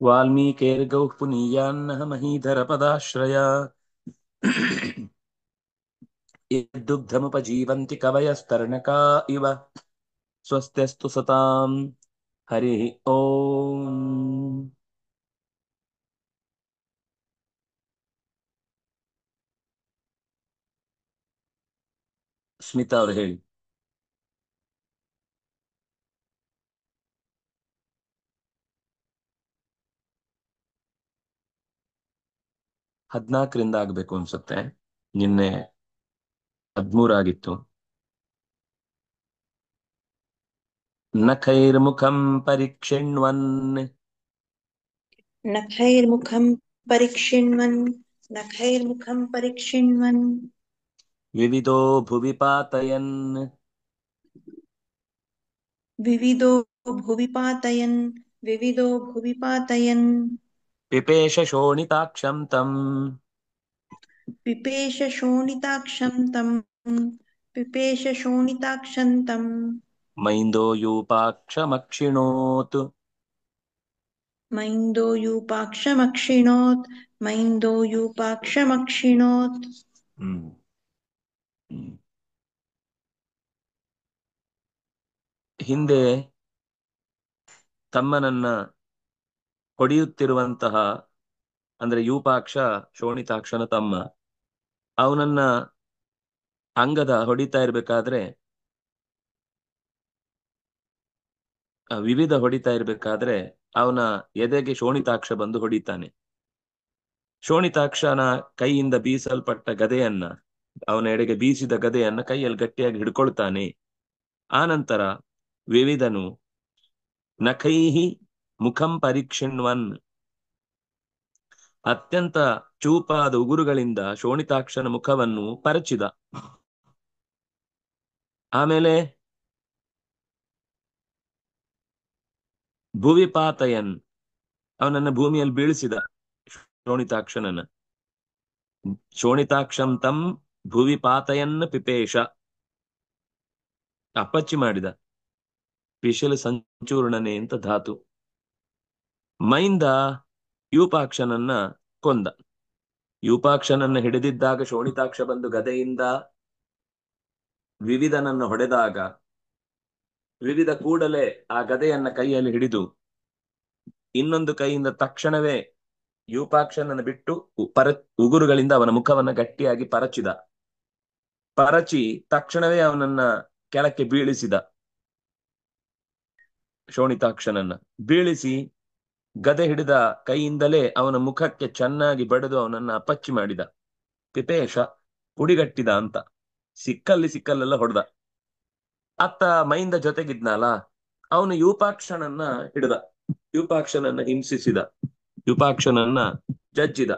वाल्मीकेर्गौः पुनीयान्नः महीधरपदाश्रया यद्दुग्धमुपजीवन्ति कवयस्तरणका इव स्वस्त्यस्तु सतां हरिः ओम्. ಸ್ಮಿತಾ ಅವರು ಹೇಳಿ. 14ರಿಂದ ಆಗ್ಬೇಕು ಅನ್ಸುತ್ತೆ, ನಿನ್ನೆ 13 ಆಗಿತ್ತು. ನಖೈರ್ಮುಖಂ ಪರೀಕ್ಷಿಣ್ವನ್ नखैर्मुखं परीक्षिण्वन् नखैर्मुखं परीक्षिण्वन् ವಿವಿಧೋ ಭುವಿ ಪಾತಯನ್ विविधो भुवि पातयन् विविधो भुवि पातयन् ಪಿಪೇಶ ಶೋಣಿತಾಕ್ಷಂ ತಂ पिपेश शोणिताक्षं तं पिपेश शोणिताक्षं तं ಮೈಂದೋ ಯೂಪಾಕ್ಷಮಕ್ಷಿಣೋತ್ मैन्दो यूपाक्षमक्षिणोत् मैन्दो यूपाक्षमक्षिणोत् ಹ್ಮ್ ಹ್ಮ್. ಹಿಂದೆ ತಮ್ಮನನ್ನ ಹೊಡೆಯುತ್ತಿರುವಂತಹ, ಅಂದ್ರೆ ಯೂಪಾಕ್ಷ ಶೋಣಿತಾಕ್ಷನ ತಮ್ಮ, ಅವನನ್ನ ಅಂಗದ ಹೊಡಿತಾ ಇರ್ಬೇಕಾದ್ರೆ, ವಿವಿಧ ಹೊಡಿತಾ ಇರ್ಬೇಕಾದ್ರೆ ಅವನ ಎದೆಗೆ ಶೋಣಿತಾಕ್ಷ ಬಂದು ಹೊಡಿತಾನೆ. ಶೋಣಿತಾಕ್ಷನ ಕೈಯಿಂದ ಬೀಸಲ್ಪಟ್ಟ ಗದೆಯನ್ನ, ಅವನ ಎಡೆಗೆ ಬೀಸಿದ ಗದೆಯನ್ನ ಕೈಯಲ್ಲಿ ಗಟ್ಟಿಯಾಗಿ ಹಿಡ್ಕೊಳ್ತಾನೆ. ಆನಂತರ ವಿವಿಧನು ನಖೈಹಿ ಮುಖಂ ಪರೀಕ್ಷಿಣ್ವನ್, ಅತ್ಯಂತ ಚೂಪಾದ ಉಗುರುಗಳಿಂದ ಶೋಣಿತಾಕ್ಷನ ಮುಖವನ್ನು ಪರಚಿದ. ಆಮೇಲೆ ಭುವಿಪಾತಯನ್, ಅವನನ್ನ ಭೂಮಿಯಲ್ಲಿ ಬೀಳಿಸಿದ ಶೋಣಿತಾಕ್ಷನನ್ನ. ಶೋಣಿತಾಕ್ಷಂ ತಂ ಭುವಿಪಾತಯನ್ ಪಿಪೇಶ, ಅಪ್ಪಚ್ಚಿ ಮಾಡಿದ. ಪಿಶಲ ಸಂಚೂರ್ಣನೆ ಅಂತ ಧಾತು. ಮೈಂದ ಯೂಪಾಕ್ಷನನ್ನ ಕೊಂದ. ಯೂಪಾಕ್ಷನನ್ನ ಹಿಡಿದಿದ್ದಾಗ ಶೋಣಿತಾಕ್ಷ ಬಂದು ಗದೆಯಿಂದ ವಿವಿಧನನ್ನ ಹೊಡೆದಾಗ, ವಿವಿಧ ಕೂಡಲೇ ಆ ಗದೆಯನ್ನ ಕೈಯಲ್ಲಿ ಹಿಡಿದು ಇನ್ನೊಂದು ಕೈಯಿಂದ ತಕ್ಷಣವೇ ಯೂಪಾಕ್ಷನನ್ನು ಬಿಟ್ಟು ಉಗುರುಗಳಿಂದ ಅವನ ಮುಖವನ್ನ ಗಟ್ಟಿಯಾಗಿ ಪರಚಿದ. ಪರಚಿ ತಕ್ಷಣವೇ ಅವನನ್ನ ಕೆಳಕ್ಕೆ ಬೀಳಿಸಿದ. ಶೋಣಿತಾಕ್ಷನನ್ನ ಬೀಳಿಸಿ ಗದೆ ಹಿಡಿದ ಕೈಯಿಂದಲೇ ಅವನ ಮುಖಕ್ಕೆ ಚೆನ್ನಾಗಿ ಬಡಿದು ಅವನನ್ನ ಅಪಚ್ಚಿ ಮಾಡಿದ. ಪಿಪೇಶ, ಪುಡಿಗಟ್ಟಿದ ಅಂತ. ಸಿಕ್ಕಲ್ಲೆಲ್ಲ ಹೊಡೆದ. ಅತ್ತ ಮೈಂದ ಜೊತೆಗಿದ್ನಲ್ಲ, ಅವನು ಯೂಪಾಕ್ಷನನ್ನ ಹಿಡಿದ, ಯೂಪಾಕ್ಷನನ್ನ ಹಿಂಸಿಸಿದ, ಯೂಪಾಕ್ಷನನ್ನ ಜಜ್ಜಿದ.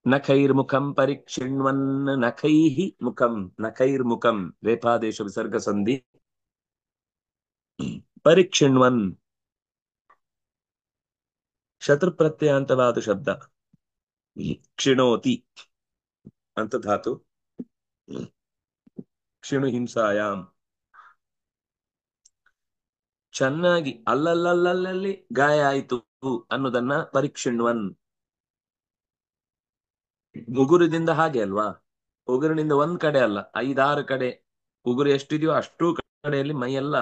ನಖೈರ್ಮುಖಂ ಪರೀಕ್ಷಿಣ್ವನ್ ನಖೈಹಿ ಮುಖಂ, ನಖೈರ್ಮುಖಂ ರೇಫಾದೇಶ ವಿಸರ್ಗ ಸಂಧಿ. ಪರೀಕ್ಷಿಣ್ವನ್ ಶತ್ರುಪ್ರತ್ಯಯಾಂತವಾದ ಶಬ್ದ. ಕ್ಷಿಣೋತಿ ಅಂತ ಧಾತು. ಕ್ಷಿಣು ಹಿಂಸಾಯಾಮ್, ಚೆನ್ನಾಗಿ ಅಲ್ಲಲ್ಲಿ ಗಾಯ ಆಯಿತು ಅನ್ನೋದನ್ನ ಪರೀಕ್ಷಿಣ್ವನ್. ಉಗುರದಿಂದ ಹಾಗೆ ಅಲ್ವಾ, ಉಗುರಿನಿಂದ ಒಂದ್ ಕಡೆ ಅಲ್ಲ, 5-6 ಕಡೆ ಉಗುರು ಎಷ್ಟಿದೆಯೋ ಅಷ್ಟೂ ಕಡೆಯಲ್ಲಿ ಮೈಯೆಲ್ಲ,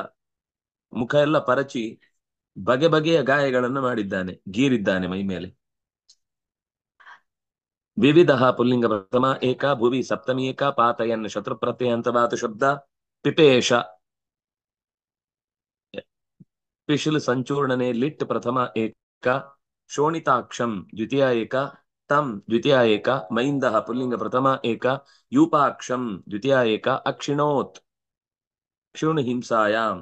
ಮುಖ ಎಲ್ಲ ಪರಚಿ ಬಗೆ ಬಗೆಯ ಗಾಯಗಳನ್ನು ಮಾಡಿದ್ದಾನೆ, ಗೀರಿದ್ದಾನೆ ಮೈ ಮೇಲೆ. ವಿವಿಧ ಪುಲ್ಲಿಂಗ ಪ್ರಥಮ ಏಕ, ಭುವಿ ಸಪ್ತಮಿ ಏಕ, ಪಾತಯನ್ ಶತ್ರು ಪ್ರತ್ಯಯಾಂತವಾದ ಶಬ್ದ. ಪಿಪೇಶ ಪಿಶಿಲ್ ಸಂಚೂರ್ಣನೆ ಲಿಟ್ ಪ್ರಥಮ ಏಕ, ಶೋಣಿತಾಕ್ಷಂ ದ್ವಿತೀಯ ಏಕ, ತಂ ದ್ವಿತೀಯ ಏಕ, ಮೈಂದ ಪುಲ್ಲಿಂಗ ಪ್ರಥಮ ಏಕ, ಯೂಪಾಕ್ಷಂ ದ್ವಿತೀಯ ಏಕ, ಅಕ್ಷಿಣೋತ್ ಕ್ಷುಣ್ ಹಿಂಸಾಯಾಮ್.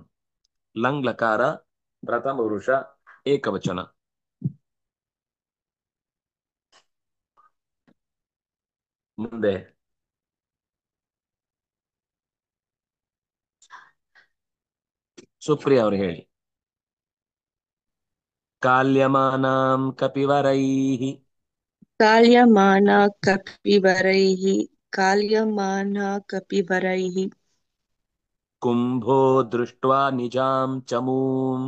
ಲಂಗ್ ಲಕಾರ ಪ್ರಥಮ ಪುರುಷ ಏಕವಚನ. ಮುಂದೆ ಸುಪ್ರಿಯ ಅವರು ಹೇಳಿ. ಕಾಲ್ಯಮಾನಾಂ ಕಪಿವರೈಃ काल्यमाना कपिवरैः काल्यमाना कपिवरैः ಕುಂಭೋ ದೃಷ್ಟ್ವಾ ನಿಜಾಂ ಚಮೂಂ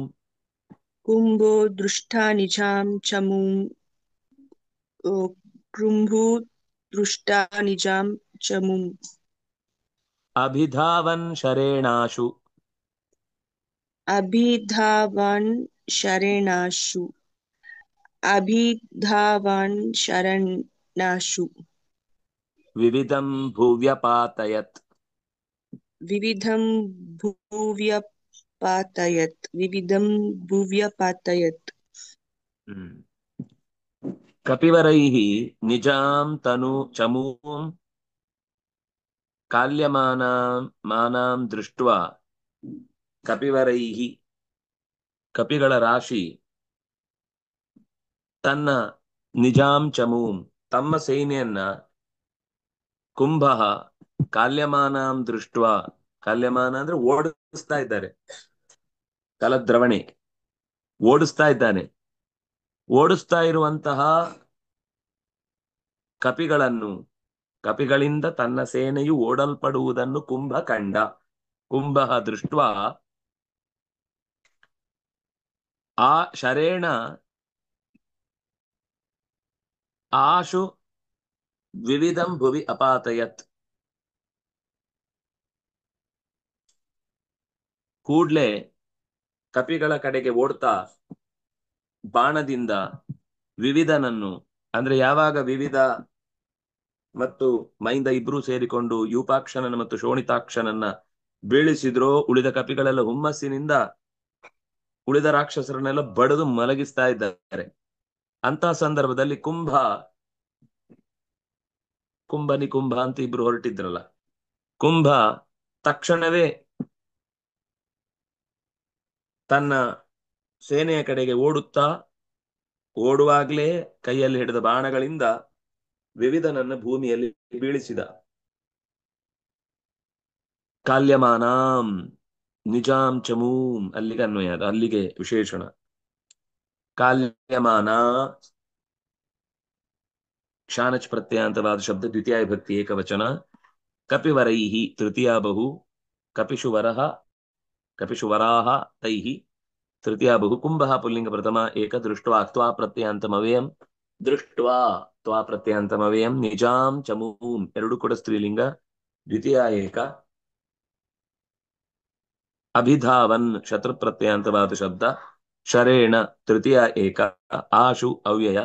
कुम्भो दृष्टा निजां चमूं कृम्भो दृष्टा निजां चमूम् अभिधावन् शरेणाशु अभिधावन् शरेणाशु अभिधावन् शरणाशु विविधं भुव्यपातयत् विविधं विविधं भुव्यपातयत् कपिवरैः निजां तनु चमूं काल्यमानां दृष्ट्वा कपिवरैः कपिಗಳ ರಾಶಿ ತನ್ನ ನಿಜಾಂ ಚಮೂಂ ತಮ್ಮ ಸೇನೆಯನ್ನ ಕುಂಭ ಕಾಲ್ಯಮಾನಾಂ ದೃಷ್ಟ ಕಾಲ್ಯಮಾನ ಅಂದ್ರೆ ಓಡಿಸ್ತಾ ಇದ್ದಾರೆ ಕಲದ್ರವಣೆ ಓಡಿಸ್ತಾ ಇದ್ದಾನೆ ಓಡಿಸ್ತಾ ಇರುವಂತಹ ಕಪಿಗಳಿಂದ ತನ್ನ ಸೇನೆಯು ಓಡಲ್ಪಡುವುದನ್ನು ಕುಂಭ ಕಂಡ ಕುಂಭ ದೃಷ್ಟ ಆ ಶರೇಣ ಆಶು ವಿವಿಧಂ ಭುವಿ ಅಪಾತಯತ್ ಕೂಡ್ಲೆ ಕಪಿಗಳ ಕಡೆಗೆ ಓಡ್ತಾ ಬಾಣದಿಂದ ವಿವಿಧನನ್ನು ಅಂದ್ರೆ ಯಾವಾಗ ವಿವಿಧ ಮತ್ತು ಮೈಂದ ಇಬ್ರು ಸೇರಿಕೊಂಡು ಯೂಪಾಕ್ಷನನ್ನ ಮತ್ತು ಶೋಣಿತಾಕ್ಷನನ್ನ ಬೀಳಿಸಿದ್ರೋ ಉಳಿದ ಕಪಿಗಳೆಲ್ಲ ಹುಮ್ಮಸ್ಸಿನಿಂದ ಉಳಿದ ರಾಕ್ಷಸರನ್ನೆಲ್ಲ ಬಡಿದು ಮಲಗಿಸ್ತಾ ಇದ್ದಾರೆ ಅಂತ ಸಂದರ್ಭದಲ್ಲಿ ಕುಂಭ ಅಂತ ಇಬ್ರು ಹೊರಟಿದ್ರಲ್ಲ ಕುಂಭ ತಕ್ಷಣವೇ ತನ್ನ ಸೇನೆಯ ಕಡೆಗೆ ಓಡುವಾಗ್ಲೇ ಕೈಯಲ್ಲಿ ಹಿಡಿದ ಬಾಣಗಳಿಂದ ವಿವಿಧನನ್ನ ಭೂಮಿಯಲ್ಲಿ ಬೀಳಿಸಿದ ಕಾಲ್ಯಮಾನಾಂ ನಿಜಾಂ ಚಮೂಂ ಅಲ್ಲಿಗೆ ಅನ್ವಯ ಅಲ್ಲಿಗೆ ವಿಶೇಷಣ ಕಾಲ್ಯಮಾನ ಕ್ಷಾನಚ್ ಪ್ರತ್ಯಯಾಂತವಾದ ಶಬ್ದ ದ್ವಿತೀಯ ವಿಭಕ್ತಿ ಏಕವಚನ ಕಪಿವರೈಃ ತೃತೀಯ ಬಹು ಕಪಿಷುವರಾಹ ತೈಃ ತೃತೀಯ ಬಹು ಕುಂಭಃ ಪುಲ್ಲಿಂಗ ಪ್ರಥಮ ಏಕ ದೃಷ್ಟ್ವಾ ತ್ವಾ ಪ್ರತ್ಯಯಾಂತಮವ್ಯಯಂ ದೃಷ್ಟ್ವಾ ತ್ವಾ ಪ್ರತ್ಯಯಾಂತಮವ್ಯಯಂ ನಿಜಾಂ ಚಮೂಂ ಎರಡು ಕೂಡ ಸ್ತ್ರೀಲಿಂಗ ದ್ವಿತೀಯ ಏಕ ಅಭಿಧಾವನ್ ಶತ್ರು ಪ್ರತ್ಯಯಾಂತವಾದ ಶಬ್ದ ಶರೇಣ ತೃತೀಯ ಏಕ ಆಶು ಅವ್ಯಯ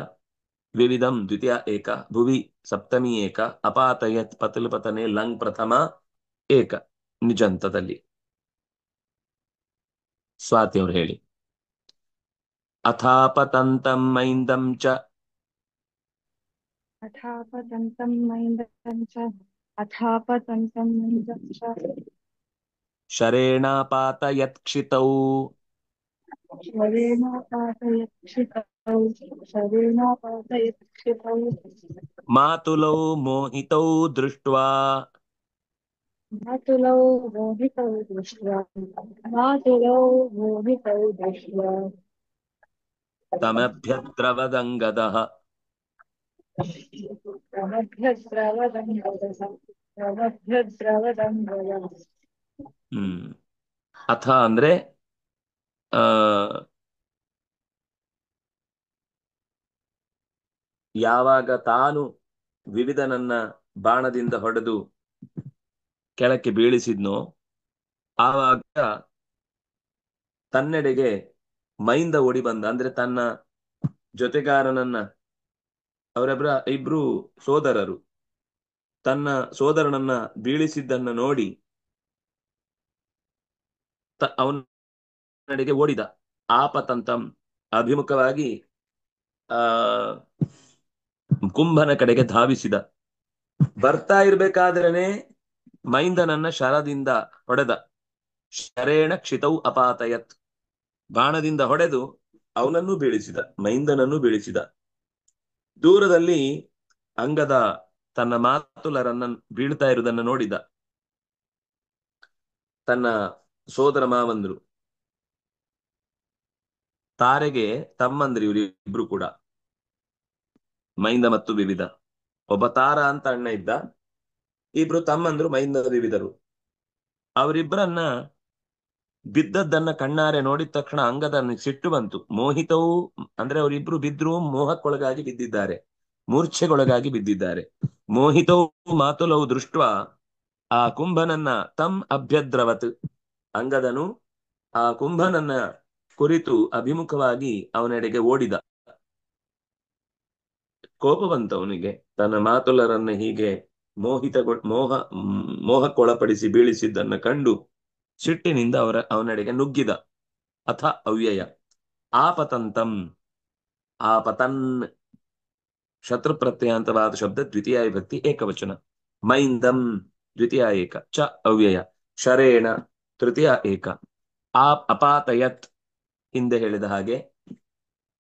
ವಿವಿಧಂ ದ್ವಿತೀಯ ಏಕ ಭುವಿ ಸಪ್ತಮಿ ಏಕ ಅಪಾತಯತ್ ಪತನೆ ಲಂಗ್ ಪ್ರಥಮ ಏಕ ನಿಜಂತದಲ್ಲಿ ಸ್ವಾತಿ ಅವರು ಹೇಳಿ ಅಥಾಪತಂತಂ ಮೈಂದಂ ಚ अथापतन्तं मैन्दं च अथापतन्तं मैन्दं च ಶರೇಣಾಪಾತಯತ್ ಕ್ಷಿತೌ शरेणापातयत्क्षितौ ಮಾತುಲೌ ಮೋಹಿತೌ ದೃಷ್ಟ್ವಾ मातुलौ मोहितौ दृष्ट्वा मातुलौ मोहितौ दृष्ट्वा ತಮಭ್ಯದ್ರವದಂಗದಃ प्रमभ्यद्रवदङ्गदः ಅಥ ಅಂದ್ರೆ ಆ ಯಾವಾಗ ತಾನು ವಿವಿಧನನ್ನ ಬಾಣದಿಂದ ಹೊಡೆದು ಕೆಳಕ್ಕೆ ಬೀಳಿಸಿದ್ನೋ ಆವಾಗ ತನ್ನೆಡೆಗೆ ಮೈಂದ ಓಡಿ ಬಂದ ಅಂದ್ರೆ ತನ್ನ ಜೊತೆಗಾರನನ್ನ ಇಬ್ರು ಸೋದರರು ತನ್ನ ಸೋದರನನ್ನ ಬೀಳಿಸಿದ್ದನ್ನ ನೋಡಿ ಅವನೆಡೆಗೆ ಓಡಿದ ಆಪತಂತಂ ಅಭಿಮುಖವಾಗಿ ಆ ಕುಂಭನ ಕಡೆಗೆ ಧಾವಿಸಿದ ಬರ್ತಾ ಇರ್ಬೇಕಾದ್ರೇನೆ ಮೈಂದನನ್ನ ಶರದಿಂದ ಹೊಡೆದ ಶರೇಣ ಕ್ಷಿತೌ ಅಪಾತಯತ್ ಬಾಣದಿಂದ ಹೊಡೆದು ಅವನನ್ನು ಬೀಳಿಸಿದ ಮೈಂದನನ್ನು ಬೀಳಿಸಿದ ದೂರದಲ್ಲಿ ಅಂಗದ ತನ್ನ ಮಾತುಲರನ್ನ ಬೀಳ್ತಾ ಇರುವುದನ್ನು ನೋಡಿದ ತನ್ನ ಸೋದರ ಮಾವಂದ್ರು ತಾರೆಗೆ ತಮ್ಮಂದ್ರಿ ಇವರಿಬ್ರು ಕೂಡ ಮೈಂದ ಮತ್ತು ವಿವಿಧ ಒಬ್ಬ ತಾರ ಅಂತ ಅಣ್ಣ ಇದ್ದ ಇಬ್ರು ತಮ್ಮಂದ್ರು ಮೈಂದ ವಿವಿಧರು ಅವರಿಬ್ಬರನ್ನ ಬಿದ್ದದ್ದನ್ನ ಕಣ್ಣಾರೆ ನೋಡಿದ ತಕ್ಷಣ ಅಂಗದ ಸಿಟ್ಟು ಬಂತು. ಮೋಹಿತವು ಅಂದ್ರೆ ಅವರಿಬ್ರು ಬಿದ್ರು, ಮೋಹಕ್ಕೊಳಗಾಗಿ ಬಿದ್ದಿದ್ದಾರೆ, ಮೂರ್ಛೆಗೊಳಗಾಗಿ ಬಿದ್ದಿದ್ದಾರೆ. ಮೋಹಿತವು ಮಾತುಲವು ದೃಷ್ಟ ಆ ಕುಂಭನನ್ನ ತಂ ಅಭ್ಯದ್ರವತ್, ಅಂಗದನು ಆ ಕುಂಭನನ್ನ ಕುರಿತು ಅಭಿಮುಖವಾಗಿ ಅವನೆಡೆಗೆ ಓಡಿದ. ಕೋಪ ಬಂತು ಅವನಿಗೆ, ತನ್ನ ಮಾತುಲರನ್ನ ಹೀಗೆ ಮೋಹಕ್ಕೊಳಪಡಿಸಿ ಬೀಳಿಸಿದ್ದನ್ನ ಕಂಡು ಸಿಟ್ಟಿನಿಂದ ಅವನೆಡೆಗೆ ನುಗ್ಗಿದ. ಅಥ ಅವ್ಯಯ ಆಪತಂತಂ, ಆಪತನ್ ಶತ್ರು ಪ್ರತ್ಯಯಾಂತವಾದ ಶಬ್ದ ದ್ವಿತೀಯ ವಿಭಕ್ತಿ ಏಕವಚನ. ಮೈಂದಂ ದ್ವಿತೀಯ ಏಕ, ಚ ಅವ್ಯಯ, ಶರೇಣ ತೃತೀಯ ಏಕ. ಅಪಾತಯತ್ ಹಿಂದೆ ಹೇಳಿದ ಹಾಗೆ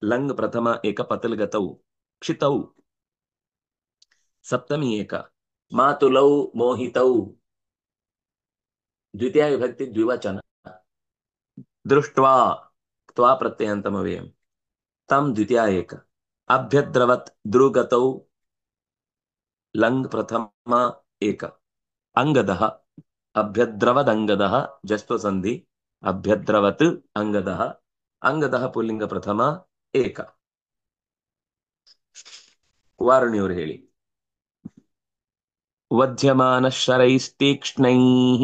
ಲಂಗ್ ಪ್ರಥಮ ಏಕ, ಪತಲ್ಗತೌ ಕ್ಷಿತೌ ಸಪ್ತಮಿ ಏಕ. ಮಾತುಲೌ ಮೋಹಿತೌ ದ್ವಿತೀಯ ವಿಭಕ್ತಿ ದ್ವಿವಚನ. ದೃಷ್ಟ್ವಾ ತ್ವಾ ಪ್ರತ್ಯಯಾಂತಮವ್ಯಯಂ, ತಂ ದ್ವಿತೀಯ ಏಕ. ಅಭ್ಯದ್ರವತ್ ದ್ರುಗತೌ ಲಂಗ್ ಪ್ರಥಮ ಏಕ. ಅಂಗದಃ ಅಭ್ಯದ್ರವದಂಗದಃ ಜಸ್ತ್ವ ಸಂಧಿ, ಅಭ್ಯದ್ರವತ್ ಅಂಗದಃ, ಅಂಗದಃ ಪುಲ್ಲಿಂಗ ಪ್ರಥಮ ಏಕ. ವಾರುಣಿಯವರು ಹೇಳಿ. ವಧ್ಯಮಾನ ಶರೈಸ್ತೀಕ್ಷ್ಣೈಃ,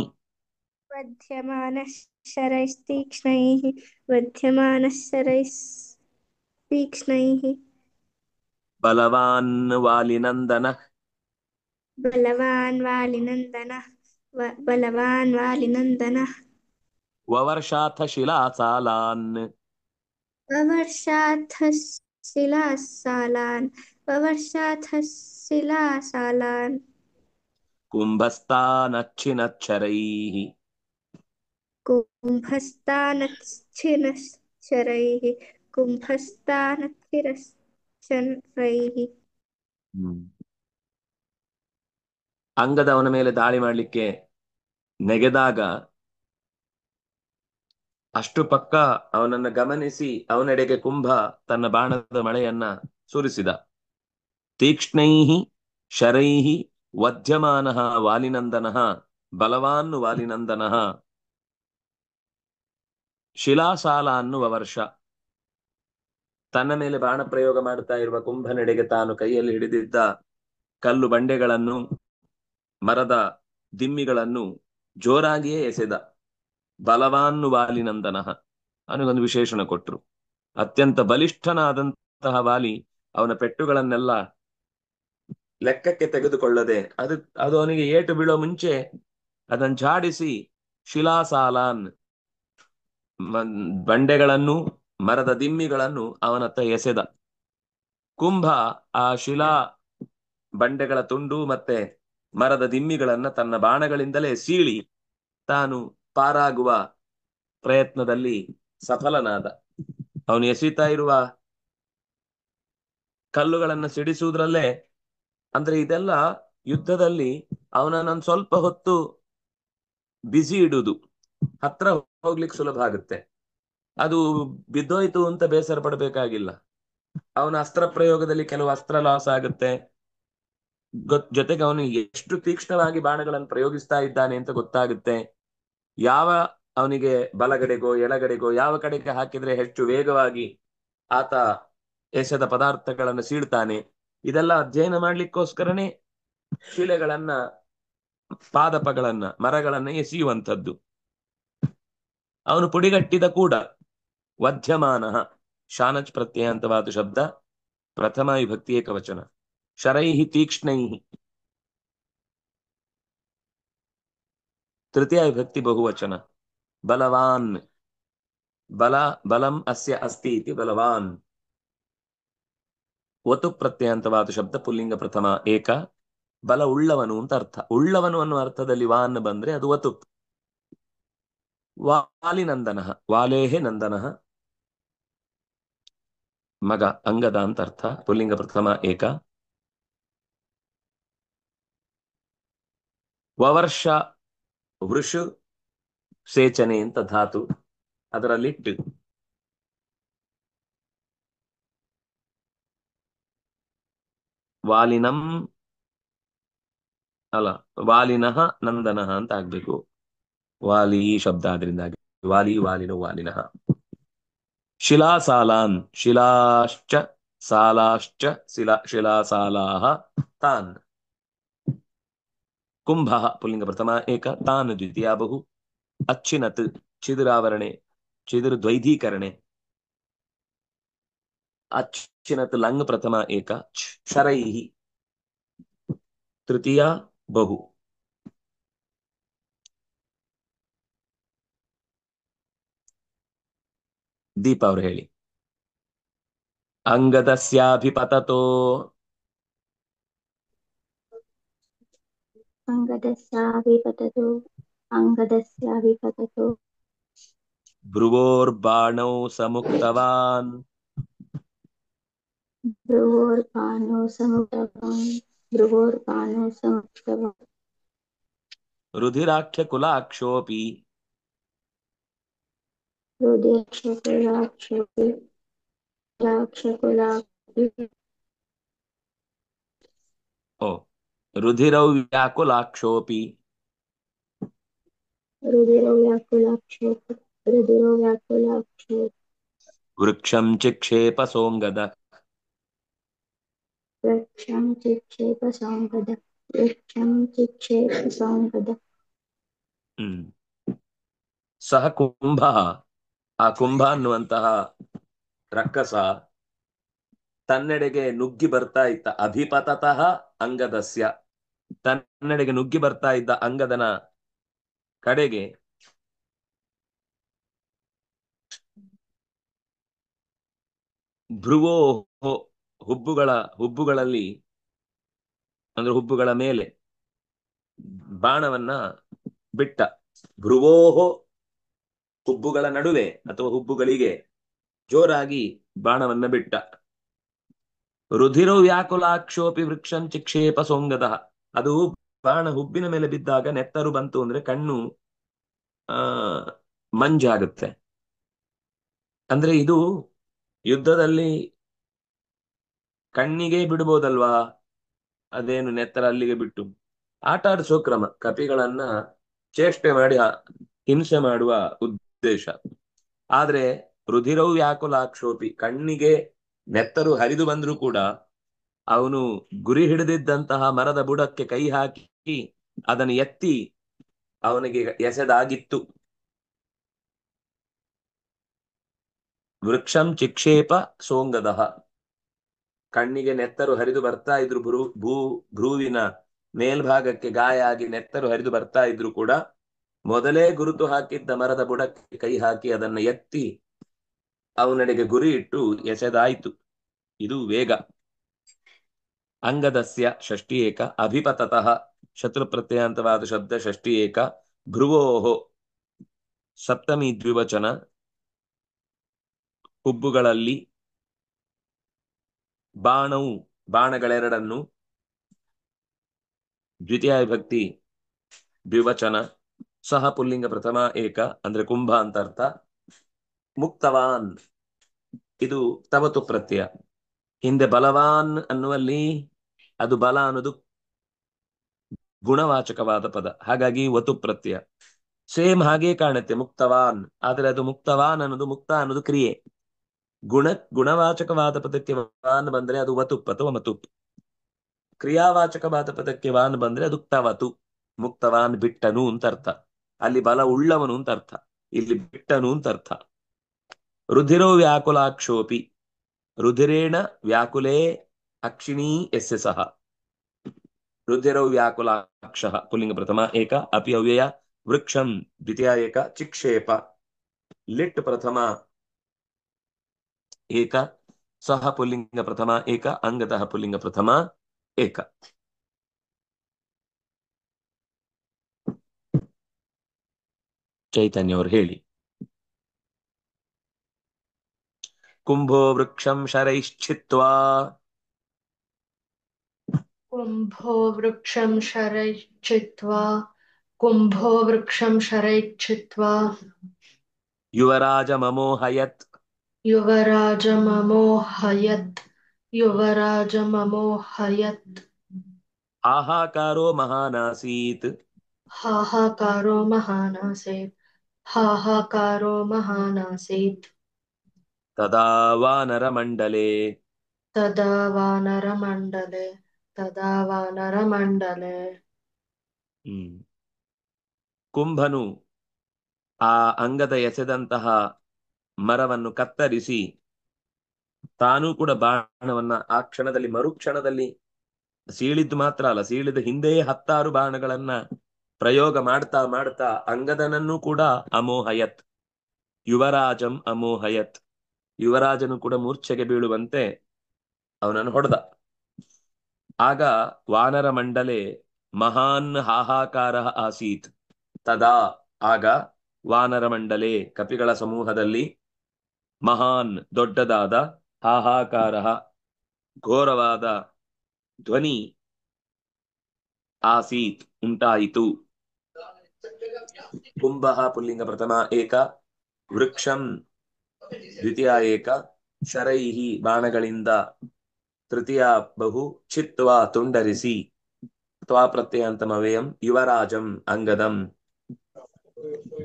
वध्यमानः शरैस्तीक्ष्णैः, वध्यमानः शरैस्तीक्ष्णैः, ಬಲವಾನ್ ವಾಲಿನಂದನಃ, बलवान् वालिनन्दनः, बलवान् वालिनन्दनः, ವವರ್ಷಾಥ ಶಿಲಾಸಾಲಾನ್, ववर्षाथः शिलासालान्, ववर्षाथः शिलासालान्, ಕುಂಭಸ್ತಾನಚ್ಛಿನಚ್ಛರೈಃ, कुम्भस्तानच्छिनश्चरैः, कुम्भस्तानच्छिनश्चरैः. ಅಂಗದ ಅವನ ಮೇಲೆ ದಾಳಿ ಮಾಡಲಿಕ್ಕೆ ನೆಗೆದಾಗ ಅಷ್ಟು ಪಕ್ಕ ಅವನನ್ನ ಗಮನಿಸಿ ಅವನೆಡೆಗೆ ಕುಂಭ ತನ್ನ ಬಾಣದ ಮಳೆಯನ್ನ ಸುರಿಸಿದ. ತೀಕ್ಷ್ಣೈಃ ಶರೈಃ ವಧ್ಯಮಾನಃ ವಾಲಿನಂದನಃ, ಬಲವಾನ್ ವಾಲಿನಂದನಃ ಶಿಲಾಸಾಲಾನ್ನು ವವರ್ಷ. ತನ್ನ ಮೇಲೆ ಬಾಣ ಪ್ರಯೋಗ ಮಾಡ್ತಾ ಇರುವ ಕುಂಭನೆಡೆಗೆ ತಾನು ಕೈಯಲ್ಲಿ ಹಿಡಿದಿದ್ದ ಕಲ್ಲು ಬಂಡೆಗಳನ್ನು, ಮರದ ದಿಮ್ಮಿಗಳನ್ನು ಜೋರಾಗಿಯೇ ಎಸೆದ. ಬಲವಾನ್ ವಾಲಿನಂದನಃ ಅವನಿಗೊಂದು ವಿಶೇಷಣ ಕೊಟ್ರು. ಅತ್ಯಂತ ಬಲಿಷ್ಠನಾದಂತಹ ವಾಲಿ ಅವನ ಪೆಟ್ಟುಗಳನ್ನೆಲ್ಲ ಲೆಕ್ಕಕ್ಕೆ ತೆಗೆದುಕೊಳ್ಳದೆ ಅದು ಅವನಿಗೆ ಏಟು ಬೀಳೋ ಮುಂಚೆ ಅದನ್ನು ಝಾಡಿಸಿ ಶಿಲಾಸಾಲಾನ್ ಬಂಡೆಗಳನ್ನು, ಮರದ ದಿಮ್ಮಿಗಳನ್ನು ಅವನತ್ತ ಎಸೆದ. ಕುಂಭ ಆ ಶಿಲಾ ಬಂಡೆಗಳ ತುಂಡು ಮತ್ತೆ ಮರದ ದಿಮ್ಮಿಗಳನ್ನ ತನ್ನ ಬಾಣಗಳಿಂದಲೇ ಸೀಳಿ ತಾನು ಪಾರಾಗುವ ಪ್ರಯತ್ನದಲ್ಲಿ ಸಫಲನಾದ. ಅವನು ಎಸೀತಾ ಇರುವ ಕಲ್ಲುಗಳನ್ನ ಸಿಡಿಸುವುದ್ರಲ್ಲೇ, ಅಂದ್ರೆ ಇದೆಲ್ಲ ಯುದ್ಧದಲ್ಲಿ ಅವನನ್ನು ಸ್ವಲ್ಪ ಹೊತ್ತು ಬಿಸಿ ಇಡುವುದು, ಹತ್ರ ಹೋಗ್ಲಿಕ್ಕೆ ಸುಲಭ ಆಗುತ್ತೆ. ಅದು ಬಿದ್ದೋಯ್ತು ಅಂತ ಬೇಸರ ಪಡಬೇಕಾಗಿಲ್ಲ. ಅವನ ಅಸ್ತ್ರ ಪ್ರಯೋಗದಲ್ಲಿ ಕೆಲವು ಅಸ್ತ್ರ ಲಾಸ್ ಆಗುತ್ತೆ, ಜೊತೆಗೆ ಅವನು ಎಷ್ಟು ತೀಕ್ಷ್ಣವಾಗಿ ಬಾಣಗಳನ್ನು ಪ್ರಯೋಗಿಸ್ತಾ ಇದ್ದಾನೆ ಅಂತ ಗೊತ್ತಾಗುತ್ತೆ. ಯಾವ ಅವನಿಗೆ ಬಲಗಡೆಗೋ ಎಡಗಡೆಗೋ ಯಾವ ಕಡೆಗೆ ಹಾಕಿದ್ರೆ ಹೆಚ್ಚು ವೇಗವಾಗಿ ಆತ ಎಸೆದ ಪದಾರ್ಥಗಳನ್ನು ಸೀಳ್ತಾನೆ, ಇದೆಲ್ಲ ಅಧ್ಯಯನ ಮಾಡ್ಲಿಕ್ಕೋಸ್ಕರನೇ ಶಿಲೆಗಳನ್ನ, ಪಾದಪಗಳನ್ನ, ಮರಗಳನ್ನ ಎಸೆಯುವಂಥದ್ದು. ಅವನು ಪುಡಿಗಟ್ಟಿದ ಕೂಡ. ವಧ್ಯಮಾನ ಶಾನಚ್ ಪ್ರತ್ಯಯಾಂತವಾದ ಶಬ್ದ, ಪ್ರಥಮ ವಿಭಕ್ತಿ ಏಕವಚನ. ಶರೈಃ ತೀಕ್ಷ್ಣೈಃ ತೃತೀಯ ವಿಭಕ್ತಿ ಬಹುವಚನ. ಬಲವಾನ್, ಬಲಂ ಅಸ್ಯ ಅಸ್ತಿ ಇತಿ ಬಲವಾನ್. ವತು ಪ್ರತ್ಯಯಾಂತವಾದ ಶಬ್ದ ಪುಲ್ಲಿಂಗ ಪ್ರಥಮ ಏಕ. ಬಲ ಉಳ್ಳವನು ಅಂತ ಅರ್ಥ. ಉಳ್ಳವನು ಅನ್ನುವ ಅರ್ಥದಲ್ಲಿ ವಾನ್ ಬಂದ್ರೆ ಅದು ವತು. ವಾಲಿನಂದನಃ, ವಾಲೇಹೆ ನಂದನಃ, ಮಗ ಅಂಗದ ಅಂತ ಅರ್ಥ. ಪುಲ್ಲಿಂಗ ಪ್ರಥಮ ಏಕ. ವವರ್ಷ ವೃಷ ಸೇಚನೆ ಅಂತ ಧಾತು, ಅದರಲ್ಲಿಟ್ಟು ವಾಲಿನಂ ಅಲ್ಲ ವಾಲಿನಃ ನಂದನಃ ಅಂತ ಆಗ್ಬೇಕು. ವಾಲಿ ಶಬ್ದ ಆದ್ರಿಂದಾಗಿ वाली वालिनो वालिनः शिलासालान् शिलाश्च सालाश्च शिलासालाः तान् कुंभः पुल्लिंग प्रथमा एक तान् द्वितीया बहु अच्छिनत् छिदिरावरणे छिदिर्द्वैधीकरणे अच्छिनत् लङ् प्रथमा एक शरैः तृतीया बहु दीप ಅವರು ಹೇಳಿ अंगदस्याभिपततो अङ्गदस्याभिपततो अङ्गदस्याभिपततो भ्रुवोर्बाणौ समुक्तवान् भ्रुवोर्बाणौ समुक्तवान् भ्रुवोर्बाणौ समुक्तवान् रुधिराख्यकुलाक्षोऽपि रुधिराक्षकुलाक्षोऽपि ओ रुधिरौ व्याकुलाक्षोऽपि रुधिरो व्याकुलाक्षोऽपि रुधिरो व्याकुलाक्षोऽपि वृक्षं चिक्षेप सोऽङ्गद वृक्षं चिक्षेप सौङ्गद वृक्षं चिक्षेप सौङ्गद ಸಹ ಕುಂಭ ಆ ಕುಂಭ ಅನ್ನುವಂತಹ ರಕ್ಕಸ ತನ್ನೆಡೆಗೆ ನುಗ್ಗಿ ಬರ್ತಾ ಇದ್ದ ಅಭಿಪತತಃ ಅಂಗದಸ್ಯ ತನ್ನೆಡೆಗೆ ನುಗ್ಗಿ ಬರ್ತಾ ಇದ್ದ ಅಂಗದನ ಕಡೆಗೆ ಭ್ರುವೋ ಹುಬ್ಬುಗಳಲ್ಲಿ ಅಂದ್ರೆ ಹುಬ್ಬುಗಳ ಮೇಲೆ ಬಾಣವನ್ನ ಬಿಟ್ಟ ಭ್ರುವೋಹೋ ಹುಬ್ಬುಗಳ ನಡುವೆ ಅಥವಾ ಹುಬ್ಬುಗಳಿಗೆ ಜೋರಾಗಿ ಬಾಣವನ್ನ ಬಿಟ್ಟ ರುಧಿರೋ ವ್ಯಾಕುಲಾಕ್ಷೋಪಿ ವೃಕ್ಷಂ ಚಿಕ್ಷೇಪ ಸೋಂಗದ ಅದು ಬಾಣ ಹುಬ್ಬಿನ ಮೇಲೆ ಬಿದ್ದಾಗ ನೆತ್ತರು ಬಂತು ಅಂದ್ರೆ ಕಣ್ಣು ಮಂಜಾಗುತ್ತೆ ಅಂದ್ರೆ ಇದು ಯುದ್ಧದಲ್ಲಿ ಕಣ್ಣಿಗೆ ಬಿಡ್ಬೋದಲ್ವಾ ಅದೇನು ನೆತ್ತರ ಅಲ್ಲಿಗೆ ಬಿಟ್ಟು ಆಟ ಆಡಿಸೋ ಕ್ರಮ ಕಪಿಗಳನ್ನ ಚೇಷ್ಟೆ ಮಾಡಿ ಹಿಂಸೆ ಮಾಡುವ ಉದ್ದೇಶ ಆದ್ರೆ ರುಧಿರವು ವ್ಯಾಕುಲಾಕ್ಷೋಪಿ ಕಣ್ಣಿಗೆ ನೆತ್ತರು ಹರಿದು ಬಂದ್ರೂ ಕೂಡ ಅವನು ಗುರಿ ಹಿಡಿದಿದ್ದಂತಹ ಮರದ ಬುಡಕ್ಕೆ ಕೈ ಹಾಕಿ ಅದನ್ನು ಎತ್ತಿ ಅವನಿಗೆ ಎಸೆದಾಗಿತ್ತು ವೃಕ್ಷಂ ಚಿಕ್ಷೇಪ ಸೋಂಗದ ಕಣ್ಣಿಗೆ ನೆತ್ತರು ಹರಿದು ಬರ್ತಾ ಇದ್ರು ಭ್ರೂವಿನ ಮೇಲ್ಭಾಗಕ್ಕೆ ಗಾಯ ಆಗಿ ನೆತ್ತರು ಹರಿದು ಬರ್ತಾ ಇದ್ರು ಕೂಡ ಮೊದಲೇ ಗುರುತು ಹಾಕಿದ್ದ ಮರದ ಬುಡಕ್ಕೆ ಕೈ ಹಾಕಿ ಅದನ್ನ ಎತ್ತಿ ಅವನೆಡೆಗೆ ಗುರಿ ಇಟ್ಟು ಎಸೆದಾಯಿತು ಇದು ವೇಗ ಅಂಗದಸ್ಯ ಷಷ್ಠಿ ಏಕ ಅಭಿಪತತಃ ಶತ್ರು ಪ್ರತ್ಯಯಾಂತವಾದ ಶಬ್ದ ಷಷ್ಠಿ ಏಕ ಭ್ರುವೋಹೋ ಸಪ್ತಮಿ ದ್ವಿವಚನ ಹುಬ್ಬುಗಳಲ್ಲಿ ಬಾಣವು ಬಾಣಗಳೆರಡನ್ನು ದ್ವಿತೀಯ ವಿಭಕ್ತಿ ದ್ವಿವಚನ ಸಹ ಪುಲ್ಲಿಂಗ ಪ್ರಥಮ ಏಕ ಅಂದ್ರೆ ಕುಂಭ ಅಂತ ಅರ್ಥ ಮುಕ್ತವಾನ್ ಇದು ತವತು ಪ್ರತ್ಯಯ ಹಿಂದೆ ಬಲವಾನ್ ಅನ್ನುವಲ್ಲಿ ಅದು ಬಲ ಅನ್ನೋದು ಗುಣವಾಚಕವಾದ ಪದ ಹಾಗಾಗಿ ವತು ಪ್ರತ್ಯಯ ಸೇಮ್ ಹಾಗೆ ಕಾಣುತ್ತೆ ಮುಕ್ತವಾನ್ ಆದ್ರೆ ಅದು ಮುಕ್ತವಾನ್ ಅನ್ನೋದು ಮುಕ್ತ ಅನ್ನೋದು ಕ್ರಿಯೆ ಗುಣವಾಚಕವಾದ ಪದಕ್ಕೆ ವಾನ್ ಬಂದ್ರೆ ಅದು ವತುಪ್ ಅಥವಾ ಮತುಪ್ ಕ್ರಿಯಾವಾಚಕವಾದ ಪದಕ್ಕೆ ವಾನ್ ಬಂದ್ರೆ ಅದು ತವತು ಮುಕ್ತವಾನ್ ಬಿಟ್ಟನು ಅಂತ ಅರ್ಥ ಅಲ್ಲಿ ಬಲ ಉಳ್ಳವನು ಅಂತ ಅರ್ಥ ಇಲ್ಲಿ ಬಿಟ್ಟನು ಅಂತ ಅರ್ಥ ರುಧಿರೋ ವ್ಯಾಕುಲಾಕ್ಷೋಪಿ ರುಧಿರೇಣ ವ್ಯಾಕುಲೇ ಅಕ್ಷಿಣೀ ಯಸ್ಯ ಸಹ ರುಧಿರೋ ವ್ಯಾಕುಲಾಕ್ಷ ಪುಲ್ಲಿಂಗ ಪ್ರಥಮ ಏಕ ಅಪಿ ಅವ್ಯಯ ವೃಕ್ಷಂ ದ್ವಿತೀಯ ಏಕ ಚಿಕ್ಷೇಪ ಲಿಟ್ ಪ್ರಥಮ ಏಕ ಸಹ ಪುಲ್ಲಿಂಗ ಪ್ರಥಮ ಏಕ ಅಂಗತಃ ಪುಲ್ಲಿಂಗ ಪ್ರಥಮ ಏಕ ಚೈತನ್ಯ ಅವರು ಹೇಳಿ ಕುಂಭೋ ವೃಕ್ಷಂ ಶರೈಶ್ಚಿತ್ವಾ कुम्भो वृक्षं शरैश्चित्वा कुम्भो वृक्षं शरैश्चित्वा युवराजममोहयत् युवराजममोहयत् हाहाकारो महानासीत् हाहाकारो महानासीत् हाहाकारो महानासीत् तदा वानरमण्डले तदा वानरमण्डले तदा वानरमण्डले ಹ್ಮ್ ಕುಂಭನು ಆ ಅಂಗದ ಎಸೆದಂತಹ ಮರವನ್ನು ಕತ್ತರಿಸಿ ತಾನೂ ಕೂಡ ಬಾಣವನ್ನ ಆ ಕ್ಷಣದಲ್ಲಿ ಮರುಕ್ಷಣದಲ್ಲಿ ಸೀಳಿದ್ದು ಮಾತ್ರ ಅಲ್ಲ, ಸೀಳಿದ ಹಿಂದೆಯೇ 10 ಬಾಣಗಳನ್ನ ಪ್ರಯೋಗ ಮಾಡ್ತಾ ಮಾಡ್ತಾ ಅಂಗದನನ್ನು ಕೂಡ ಅಮೋಹಯತ್, ಯುವರಾಜಂ ಅಮೋಹಯತ್, ಯುವರಾಜನು ಕೂಡ ಮೂರ್ಛೆಗೆ ಬೀಳುವಂತೆ ಅವನನ್ನು ಹೊಡೆದ. ಆಗ ವಾನರ ಮಂಡಲೆ ಮಹಾನ್ ಹಾಹಾಕಾರ ಆಸೀತ್. ತದಾ ಆಗ ವಾನರ ಮಂಡಲೆ ಕಪಿಗಳ ಸಮೂಹದಲ್ಲಿ ಮಹಾನ್ ದೊಡ್ಡದಾದ ಹಾಹಾಕಾರ ಘೋರವಾದ ಧ್ವನಿ ಆಸೀತ್ ಉಂಟಾಯಿತು. ಕುಂಭ ಪುಲ್ಲಿಂಗ ಪ್ರಥಮ ಏಕ, ವೃಕ್ಷಂ ದ್ವಿತೀಯ ಏಕ, ಶರೈಹಿ ಬಾಣಗಳಿಂದ, ತೃತೀಯ ಬಹು, ಚಿತ್ವಾ ತುಂಡರಿಸಿ, ತ್ವಾ ಪ್ರತ್ಯಯಾಂತಮವ್ಯಯಂ, ಯುವರಾಜಂ ಅಂಗದಂ,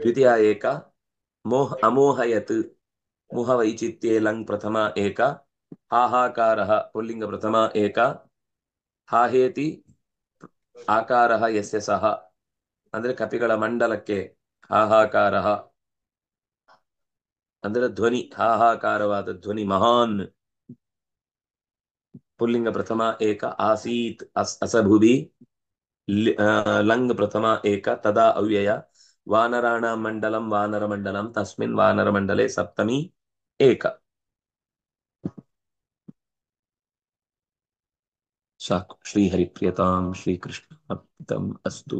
ದ್ವಿತೀಯ ಏಕ, ಅಮೋಹಯತ್ ಮುಹ ವೈಚಿತ್ಯೆ ಲಂಗ್ ಪ್ರಥಮ ಏಕ, ಹಾಹಾಕಾರ ಪುಲ್ಲಿಂಗ ಪ್ರಥಮ ಏಕ, ಹಾಹೇತಿ ಆಕಾರ ಯಸ್ಯ ಸಹ, ಅಂದ್ರೆ ಕಪಿಗಳ ಮಂಡಲಕ್ಕೆ ಹಾಹಾಕಾರ ಅಂದ್ರೆ ಧ್ವನಿ, ಹಾಹಾಕಾರವಾದ ಧ್ವನಿ, ಮಹಾನ್ ಪುಲ್ಲಿಂಗ ಪ್ರಥಮ ಏಕ, ಆಸೀತ್ ಅಸಭುವಿ, ಲಂಗ್ ಪ್ರಥಮ ಏಕ, ತದಾ ಅವ್ಯಯ, ವಾನರಾಣ ಮಂಡಲಂ ವಾನರ ಮಂಡಲಂ ತಸ್ಮಿನ್ ವಾನರ ಮಂಡಲೆ ಸಪ್ತಮಿ ಏಕ. ಸಾಕು. ಶ್ರೀಹರಿಪ್ರಿಯತಾಂ ಶ್ರೀಕೃಷ್ಣ ಅರ್ಪಿತಂ ಅಸ್ತು.